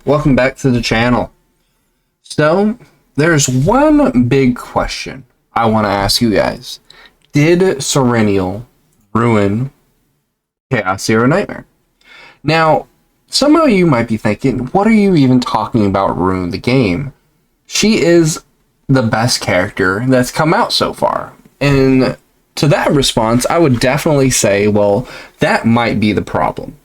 welcome back to the channel. So, there's one big question I want to ask you guys. Did Serenial ruin Chaos Zero Nightmare? Now, some of you might be thinking, what are you even talking about ruin the game? She is the best character that's come out so far. And to that response, I would definitely say, well, that might be the problem.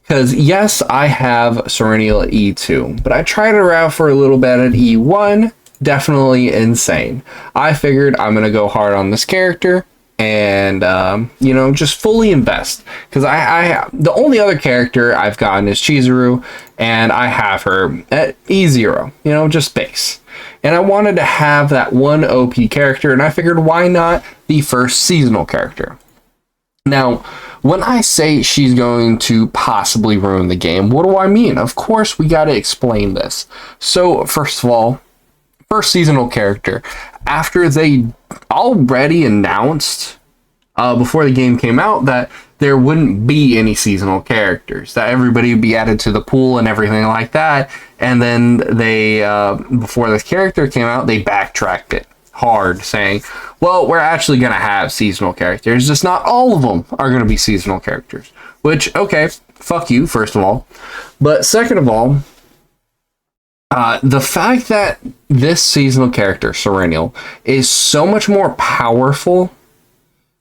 Because yes, I have Serenial at E2, but I tried her out for a little bit at E1. Definitely insane. I figured I'm going to go hard on this character and, just fully invest. Because the only other character I've gotten is Chizuru, and I have her at E0, just base. And I wanted to have that one OP character, and I figured why not the first seasonal character. Now, when I say she's going to possibly ruin the game, what do I mean? Of course, we got to explain this. So, first of all, first seasonal character. After they already announced, before the game came out, that there wouldn't be any seasonal characters, that everybody would be added to the pool and everything like that. And then they, before this character came out, they backtracked it hard, saying, well, we're actually going to have seasonal characters, just not all of them are going to be seasonal characters. Which, okay, fuck you, first of all. But second of all, the fact that this seasonal character, Serenial, is so much more powerful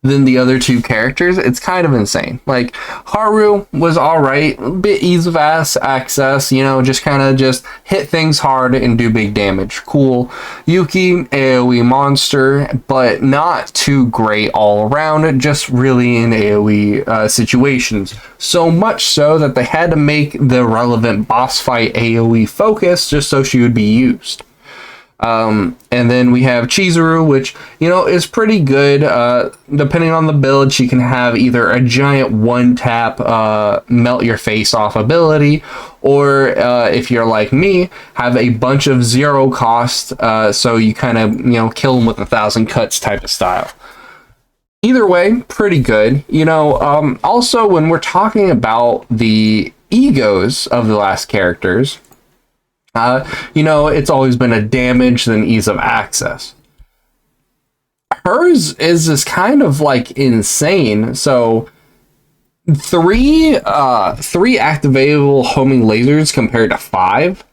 than the other two characters, it's kind of insane. Like, Haru was alright, a bit ease of access, just kind of just hit things hard and do big damage. Cool. Yuki, AoE monster, but not too great all around, just really in AoE situations. So much so that they had to make the relevant boss fight AoE focus just so she would be used. And then we have Chizuru, which, is pretty good. Depending on the build, she can have either a giant one-tap melt your face off ability, or if you're like me, have a bunch of zero cost, so you kind of, kill them with 1,000 cuts type of style. Either way, pretty good. Also, when we're talking about the egos of the last characters, it's always been a damage than ease of access. Hers is just kind of like insane. So three activatable homing lasers compared to 5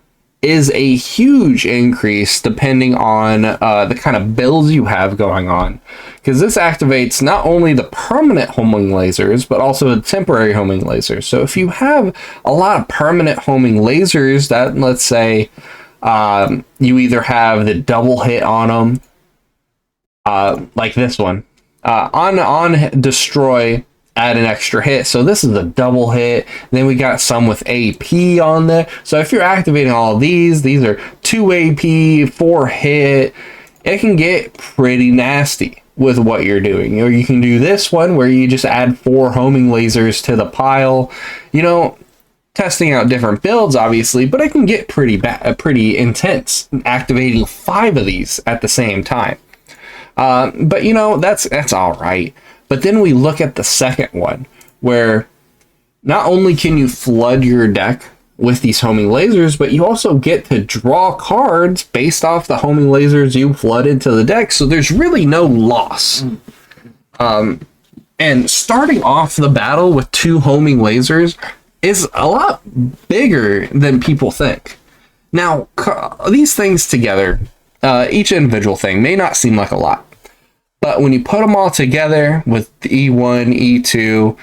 is a huge increase depending on the kind of builds you have going on. Because this activates not only the permanent homing lasers, but also the temporary homing lasers. So if you have a lot of permanent homing lasers that, let's say, you either have the double hit on them, like this one, on destroy, add an extra hit. So this is a double hit. Then we got some with AP on there. So if you're activating all of these are 2 AP, 4 hit. It can get pretty nasty with what you're doing. Or you can do this one where you just add 4 homing lasers to the pile. Testing out different builds, obviously, but it can get pretty intense, activating 5 of these at the same time. But that's all right. But then we look at the second one, where not only can you flood your deck with these homing lasers, but you also get to draw cards based off the homing lasers you flood into the deck, so there's really no loss. And starting off the battle with 2 homing lasers is a lot bigger than people think. Now, these things together, each individual thing may not seem like a lot, but when you put them all together with the E1, E2,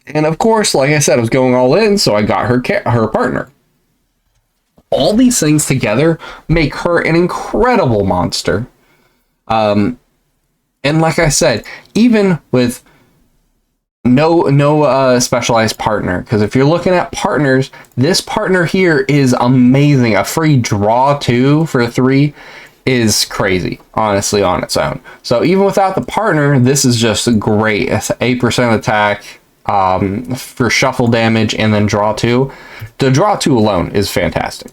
and of course, like I said, I was going all in, so I got her partner. All these things together make her an incredible monster. And like I said, even with no specialized partner, because if you're looking at partners, this partner here is amazing. A free draw 2 for 3 is crazy, honestly, on its own. So even without the partner, this is just great. It's 8% attack for shuffle damage, and then draw 2. The draw 2 alone is fantastic.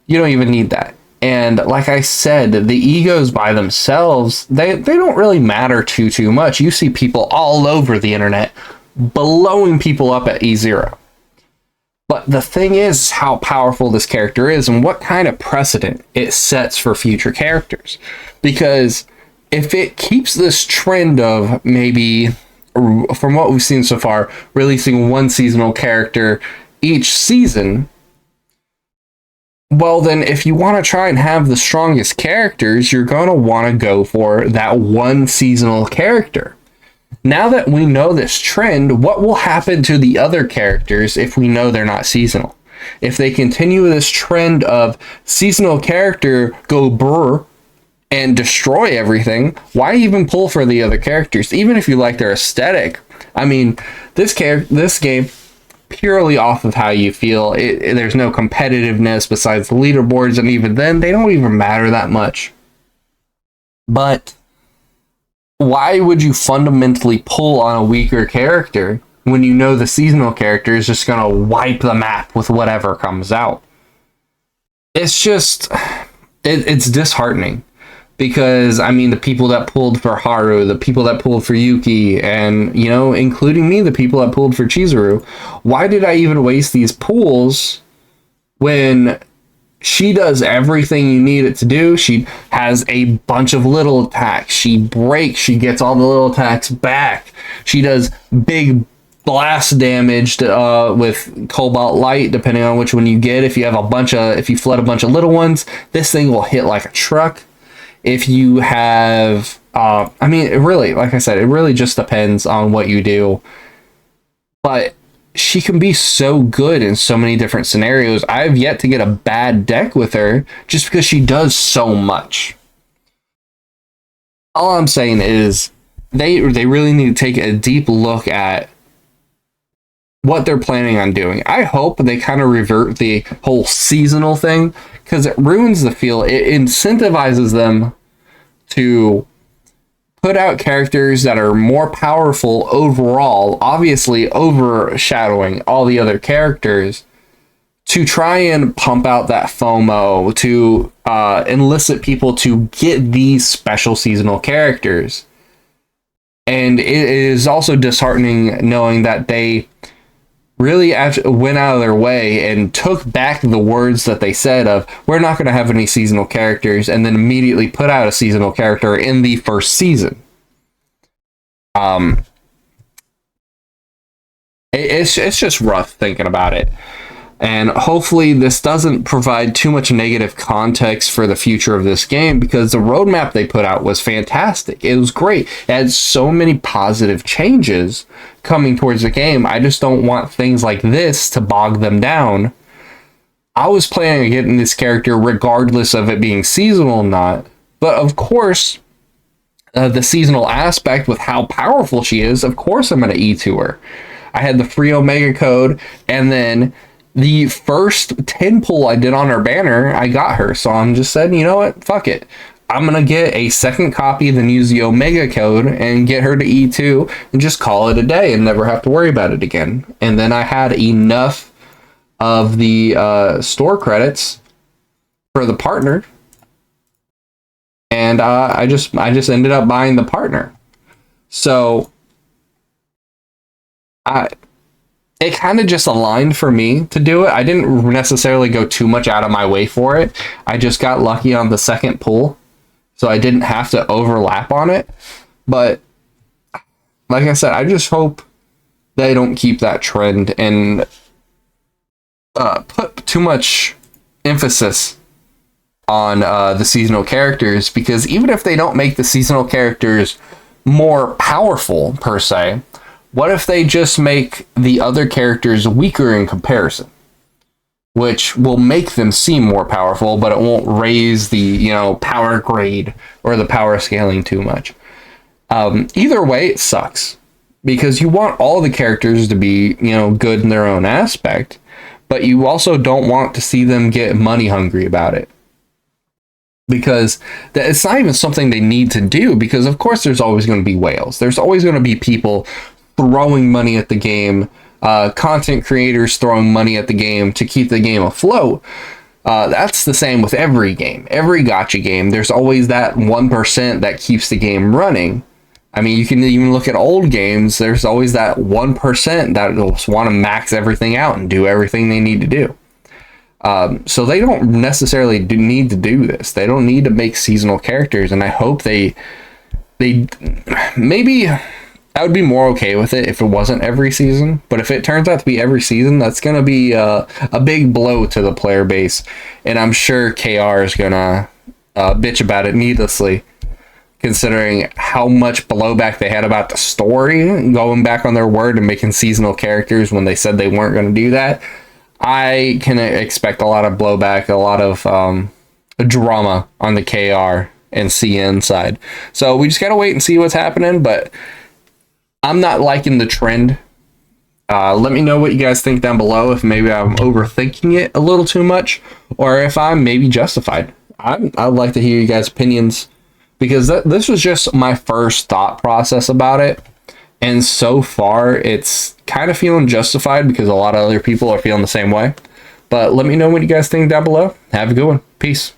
You don't even need that. And like I said, the egos by themselves, they don't really matter too much. You see people all over the internet blowing people up at E0. But the thing is how powerful this character is and what kind of precedent it sets for future characters. Because if it keeps this trend of maybe, from what we've seen so far, releasing one seasonal character each season, well, then if you want to try and have the strongest characters, you're going to want to go for that one seasonal character. Now that we know this trend, what will happen to the other characters if we know they're not seasonal? If they continue this trend of seasonal character go brr and destroy everything, why even pull for the other characters? Even if you like their aesthetic. I mean, this game, purely off of how you feel, there's no competitiveness besides the leaderboards, and even then, they don't even matter that much. But why would you fundamentally pull on a weaker character when you know the seasonal character is just going to wipe the map with whatever comes out? It's just, it's disheartening. Because, I mean, the people that pulled for Haru, the people that pulled for Yuki, and, you know, including me, the people that pulled for Chizuru, why did I even waste these pulls when she does everything you need it to do? She has a bunch of little attacks. She breaks. She gets all the little attacks back. She does big blast damage with Cobalt Light, depending on which one you get. If you flood a bunch of little ones, this thing will hit like a truck. If you have, I mean, it really, like I said, it really just depends on what you do. But she can be so good in so many different scenarios. I have yet to get a bad deck with her just because she does so much. All I'm saying is they really need to take a deep look at what they're planning on doing. I hope they kind of revert the whole seasonal thing, because it ruins the feel. It incentivizes them to put out characters that are more powerful overall, obviously overshadowing all the other characters, to try and pump out that FOMO, to elicit people to get these special seasonal characters. And it is also disheartening knowing that they really went out of their way and took back the words that they said of, we're not going to have any seasonal characters, and then immediately put out a seasonal character in the first season. It's just rough thinking about it. And hopefully this doesn't provide too much negative context for the future of this game, because the roadmap they put out was fantastic. It was great. It had so many positive changes coming towards the game. I just don't want things like this to bog them down. I was planning on getting this character regardless of it being seasonal or not. But of course, the seasonal aspect with how powerful she is, of course I'm going to E to her. I had the free Omega code, and then the first 10 pull I did on her banner, I got her. So I'm just saying, you know what? Fuck it. I'm going to get a second copy, then use the Omega code and get her to E2 and just call it a day and never have to worry about it again. And then I had enough of the store credits for the partner. And I just ended up buying the partner. So it kind of just aligned for me to do it. I didn't necessarily go too much out of my way for it. I just got lucky on the second pull, so I didn't have to overlap on it. But like I said, I just hope they don't keep that trend and put too much emphasis on the seasonal characters, because even if they don't make the seasonal characters more powerful per se, what if they just make the other characters weaker in comparison? Which will make them seem more powerful, but it won't raise the, you know, power grade or the power scaling too much. Either way, it sucks. Because you want all the characters to be, you know, good in their own aspect, but you also don't want to see them get money hungry about it. Because it's not even something they need to do, because of course there's always going to be whales. There's always going to be people throwing money at the game, content creators throwing money at the game to keep the game afloat. That's the same with every game. Every gacha game, there's always that 1% that keeps the game running. I mean, you can even look at old games. There's always that 1% that just want to max everything out and do everything they need to do. So they don't necessarily need to do this. They don't need to make seasonal characters, and I hope they maybe I would be more okay with it if it wasn't every season. But if it turns out to be every season, that's gonna be a big blow to the player base, and I'm sure KR is gonna bitch about it needlessly, considering how much blowback they had about the story, going back on their word and making seasonal characters when they said they weren't going to do that. I can expect a lot of blowback, a lot of drama on the KR and CN side. So we just got to wait and see what's happening, but I'm not liking the trend. Let me know what you guys think down below, if maybe I'm overthinking it a little too much, or if I'm maybe justified. I'd like to hear you guys' opinions, because this was just my first thought process about it. And so far, it's kind of feeling justified because a lot of other people are feeling the same way. But let me know what you guys think down below. Have a good one. Peace.